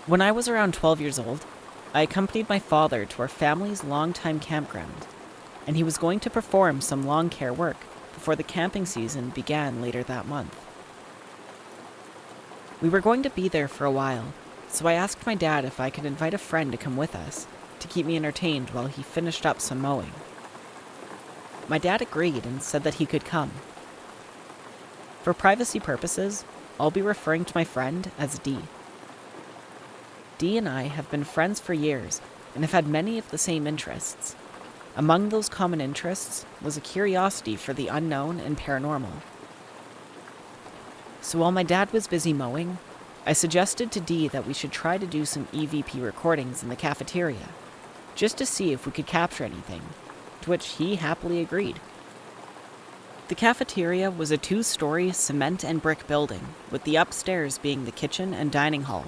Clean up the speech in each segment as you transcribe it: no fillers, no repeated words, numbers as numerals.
When I was around 12 years old, I accompanied my father to our family's longtime campground, and he was going to perform some lawn care work before the camping season began later that month. We were going to be there for a while, so I asked my dad if I could invite a friend to come with us to keep me entertained while he finished up some mowing. My dad agreed and said that he could come. For privacy purposes, I'll be referring to my friend as D. D and I have been friends for years and have had many of the same interests. Among those common interests was a curiosity for the unknown and paranormal. So while my dad was busy mowing, I suggested to D that we should try to do some EVP recordings in the cafeteria, just to see if we could capture anything, to which he happily agreed. The cafeteria was a 2-story cement and brick building, with the upstairs being the kitchen and dining hall.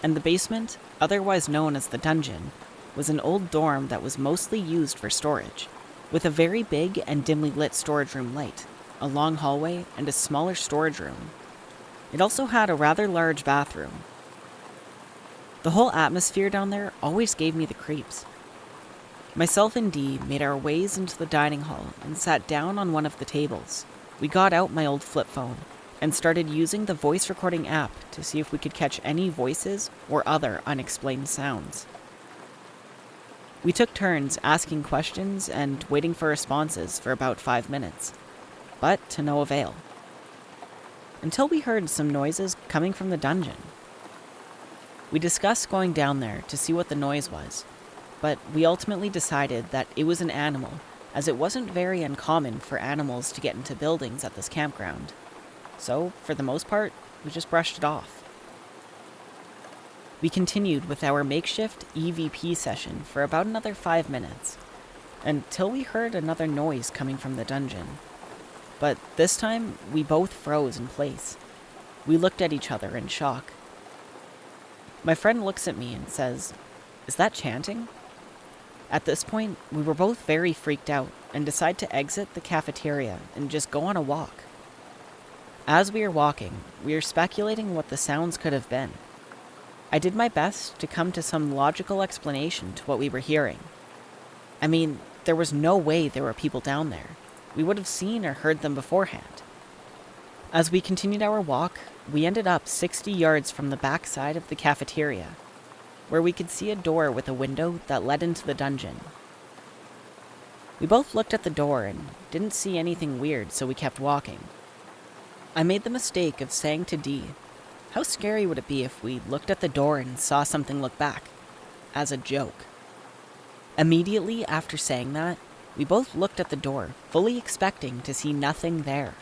And the basement, otherwise known as the dungeon, was an old dorm that was mostly used for storage, with a very big and dimly lit storage room light, a long hallway, and a smaller storage room. It also had a rather large bathroom. The whole atmosphere down there always gave me the creeps. Myself and Dee made our ways into the dining hall and sat down on one of the tables. We got out my old flip phone and started using the voice recording app to see if we could catch any voices or other unexplained sounds. We took turns asking questions and waiting for responses for about 5 minutes, but to no avail. Until we heard some noises coming from the dungeon. We discussed going down there to see what the noise was, but we ultimately decided that it was an animal, as it wasn't very uncommon for animals to get into buildings at this campground. So, for the most part, we just brushed it off. We continued with our makeshift EVP session for about another 5 minutes, until we heard another noise coming from the dungeon. But this time, we both froze in place. We looked at each other in shock. My friend looks at me and says, "Is that chanting?" At this point, we were both very freaked out and decide to exit the cafeteria and just go on a walk. As we are walking, we are speculating what the sounds could have been. I did my best to come to some logical explanation to what we were hearing. I mean, there was no way there were people down there. We would have seen or heard them beforehand. As we continued our walk, we ended up 60 yards from the back side of the cafeteria, where we could see a door with a window that led into the dungeon. We both looked at the door and didn't see anything weird, so we kept walking. I made the mistake of saying to Dee, "How scary would it be if we looked at the door and saw something look back?" as a joke. Immediately after saying that, we both looked at the door, fully expecting to see nothing there.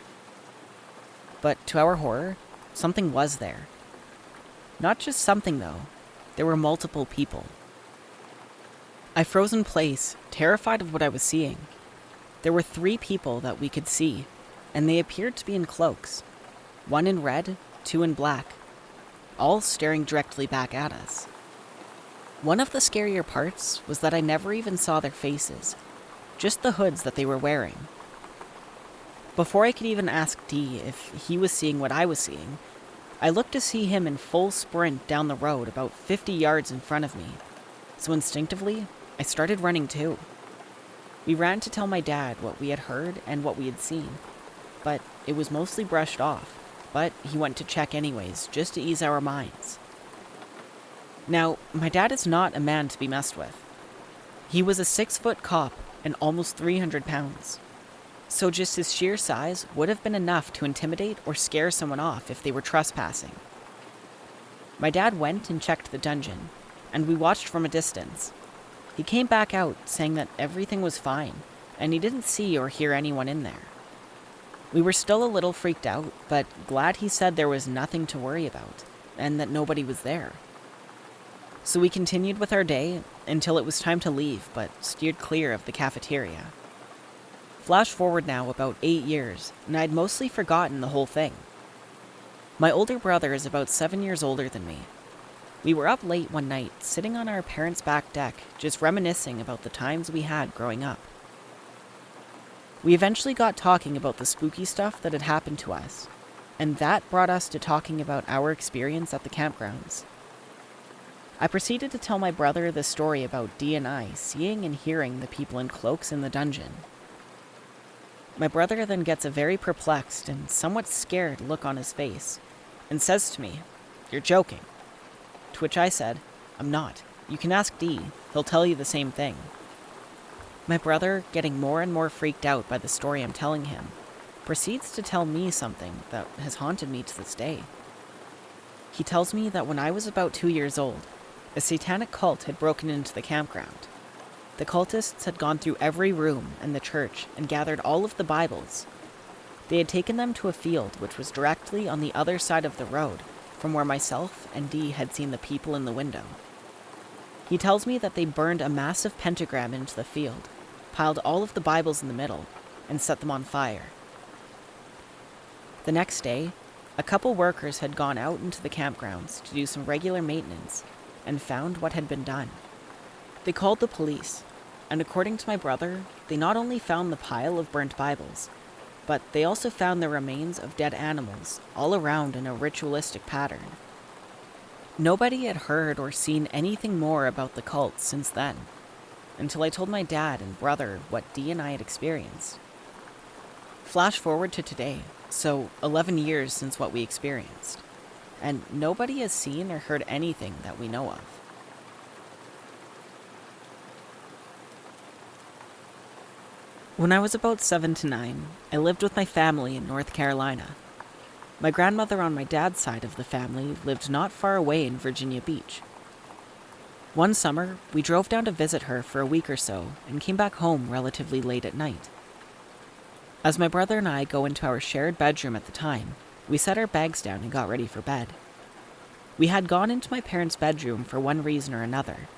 But to our horror, something was there. Not just something, though. There were multiple people. I froze in place, terrified of what I was seeing. There were 3 people that we could see, and they appeared to be in cloaks. 1 in red, 2 in black, all staring directly back at us. One of the scarier parts was that I never even saw their faces, just the hoods that they were wearing. Before I could even ask D if he was seeing what I was seeing, I looked to see him in full sprint down the road about 50 yards in front of me, so instinctively, I started running too. We ran to tell my dad what we had heard and what we had seen, but it was mostly brushed off, but he went to check anyways, just to ease our minds. Now, my dad is not a man to be messed with. He was a 6-foot cop and almost 300 pounds. So just his sheer size would have been enough to intimidate or scare someone off if they were trespassing. My dad went and checked the dungeon, and we watched from a distance. He came back out saying that everything was fine, and he didn't see or hear anyone in there. We were still a little freaked out, but glad he said there was nothing to worry about, and that nobody was there. So we continued with our day until it was time to leave, but steered clear of the cafeteria. Flash forward now about 8 years, and I'd mostly forgotten the whole thing. My older brother is about 7 years older than me. We were up late one night, sitting on our parents' back deck, just reminiscing about the times we had growing up. We eventually got talking about the spooky stuff that had happened to us, and that brought us to talking about our experience at the campgrounds. I proceeded to tell my brother the story about Dee and I seeing and hearing the people in cloaks in the dungeon. My brother then gets a very perplexed and somewhat scared look on his face and says to me, "You're joking." To which I said, "I'm not. You can ask Dee. He'll tell you the same thing." My brother, getting more and more freaked out by the story I'm telling him, proceeds to tell me something that has haunted me to this day. He tells me that when I was about 2 years old, a satanic cult had broken into the campground. The cultists had gone through every room in the church and gathered all of the Bibles. They had taken them to a field which was directly on the other side of the road from where myself and Dee had seen the people in the window. He tells me that they burned a massive pentagram into the field, piled all of the Bibles in the middle, and set them on fire. The next day, a couple workers had gone out into the campgrounds to do some regular maintenance and found what had been done. They called the police, and according to my brother, they not only found the pile of burnt Bibles, but they also found the remains of dead animals all around in a ritualistic pattern. Nobody had heard or seen anything more about the cult since then, until I told my dad and brother what Dee and I had experienced. Flash forward to today, so 11 years since what we experienced, and nobody has seen or heard anything that we know of. When I was about 7 to 9, I lived with my family in North Carolina. My grandmother on my dad's side of the family lived not far away in Virginia Beach. One summer, we drove down to visit her for a week or so and came back home relatively late at night. As my brother and I go into our shared bedroom at the time, we set our bags down and got ready for bed. We had gone into my parents' bedroom for one reason or another,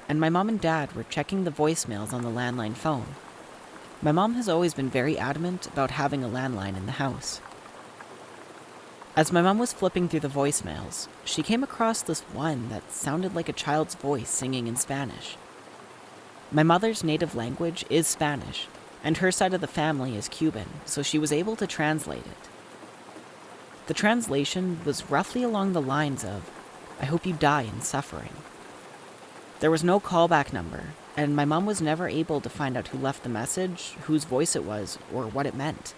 and my mom and dad were checking the voicemails on the landline phone. My mom has always been very adamant about having a landline in the house. As my mom was flipping through the voicemails, she came across this one that sounded like a child's voice singing in Spanish. My mother's native language is Spanish, and her side of the family is Cuban, so she was able to translate it. The translation was roughly along the lines of, "I hope you die in suffering." There was no callback number, and my mom was never able to find out who left the message, whose voice it was, or what it meant.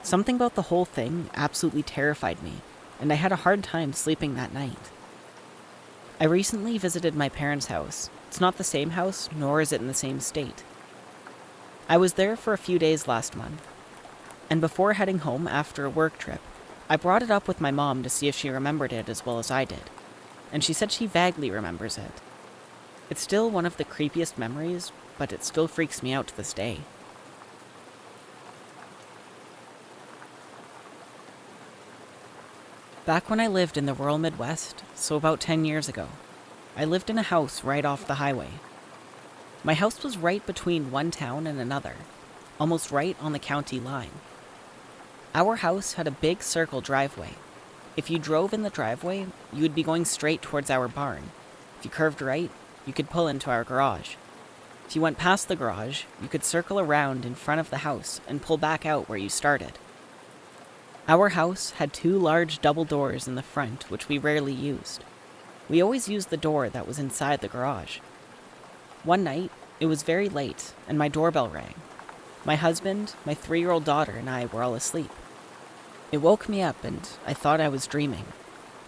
Something about the whole thing absolutely terrified me, and I had a hard time sleeping that night. I recently visited my parents' house. It's not the same house, nor is it in the same state. I was there for a few days last month, and before heading home after a work trip, I brought it up with my mom to see if she remembered it as well as I did, and she said she vaguely remembers it. It's still one of the creepiest memories, but it still freaks me out to this day. Back when I lived in the rural Midwest, so about 10 years ago, I lived in a house right off the highway. My house was right between one town and another, almost right on the county line. Our house had a big circle driveway. If you drove in the driveway, you would be going straight towards our barn. If you curved right, you could pull into our garage. If you went past the garage, you could circle around in front of the house and pull back out where you started. Our house had 2 large double doors in the front, which we rarely used. We always used the door that was inside the garage. One night, it was very late, and my doorbell rang. My husband, my 3-year-old daughter, and I were all asleep. It woke me up, and I thought I was dreaming.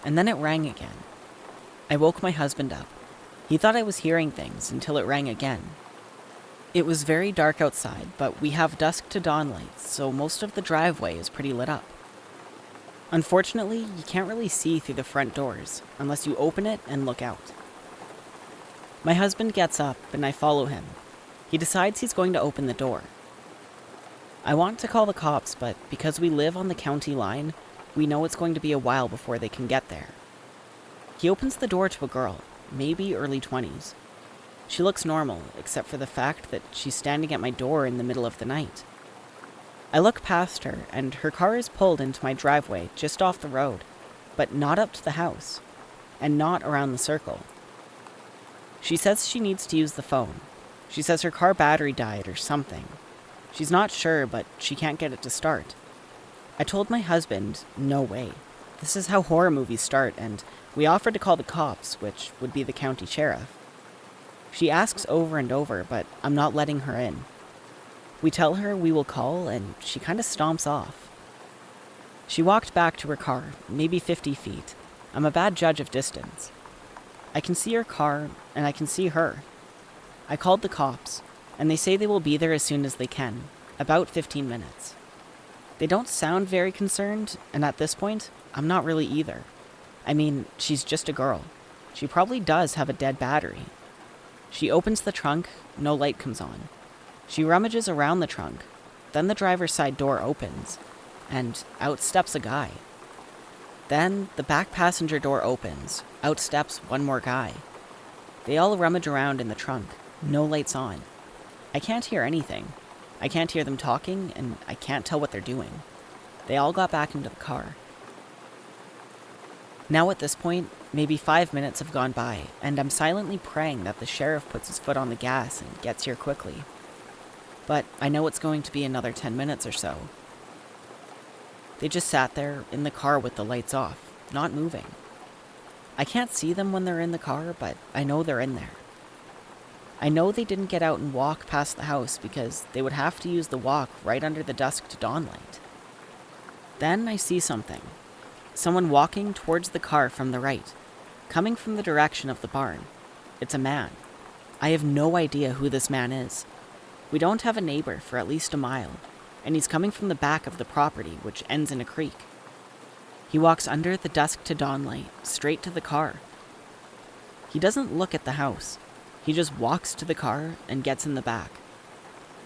And then it rang again. I woke my husband up. He thought I was hearing things until it rang again. It was very dark outside, but we have dusk to dawn lights, so most of the driveway is pretty lit up. Unfortunately, you can't really see through the front doors, unless you open it and look out. My husband gets up, and I follow him. He decides he's going to open the door. I want to call the cops, but because we live on the county line, we know it's going to be a while before they can get there. He opens the door to a girl, maybe early 20s. She looks normal, except for the fact that she's standing at my door in the middle of the night. I look past her, and her car is pulled into my driveway just off the road, but not up to the house, and not around the circle. She says she needs to use the phone. She says her car battery died or something. She's not sure, but she can't get it to start. I told my husband, no way. This is how horror movies start, and we offered to call the cops, which would be the county sheriff. She asks over and over, but I'm not letting her in. We tell her we will call, and she kind of stomps off. She walked back to her car, maybe 50 feet. I'm a bad judge of distance. I can see her car, and I can see her. I called the cops, and they say they will be there as soon as they can, about 15 minutes. They don't sound very concerned, and at this point, I'm not really either. I mean, she's just a girl. She probably does have a dead battery. She opens the trunk, no light comes on. She rummages around the trunk, then the driver's side door opens, and out steps a guy. Then the back passenger door opens, out steps one more guy. They all rummage around in the trunk, no lights on. I can't hear anything. I can't hear them talking, and I can't tell what they're doing. They all got back into the car. Now at this point, maybe 5 minutes have gone by, and I'm silently praying that the sheriff puts his foot on the gas and gets here quickly. But I know it's going to be another 10 minutes or so. They just sat there in the car with the lights off, not moving. I can't see them when they're in the car, but I know they're in there. I know they didn't get out and walk past the house because they would have to use the walk right under the dusk to dawn light. Then I see something. Someone walking towards the car from the right, coming from the direction of the barn. It's a man. I have no idea who this man is. We don't have a neighbor for at least a mile, and he's coming from the back of the property, which ends in a creek. He walks under the dusk to dawn light, straight to the car. He doesn't look at the house. He just walks to the car and gets in the back.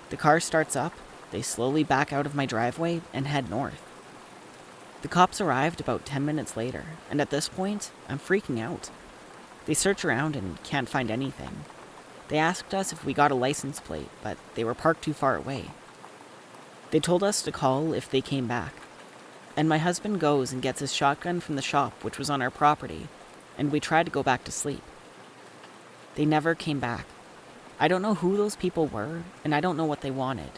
The car starts up, they slowly back out of my driveway and head north. The cops arrived about 10 minutes later, and at this point, I'm freaking out. They search around and can't find anything. They asked us if we got a license plate, but they were parked too far away. They told us to call if they came back. And my husband goes and gets his shotgun from the shop, which was on our property, and we try to go back to sleep. They never came back. I don't know who those people were, and I don't know what they wanted.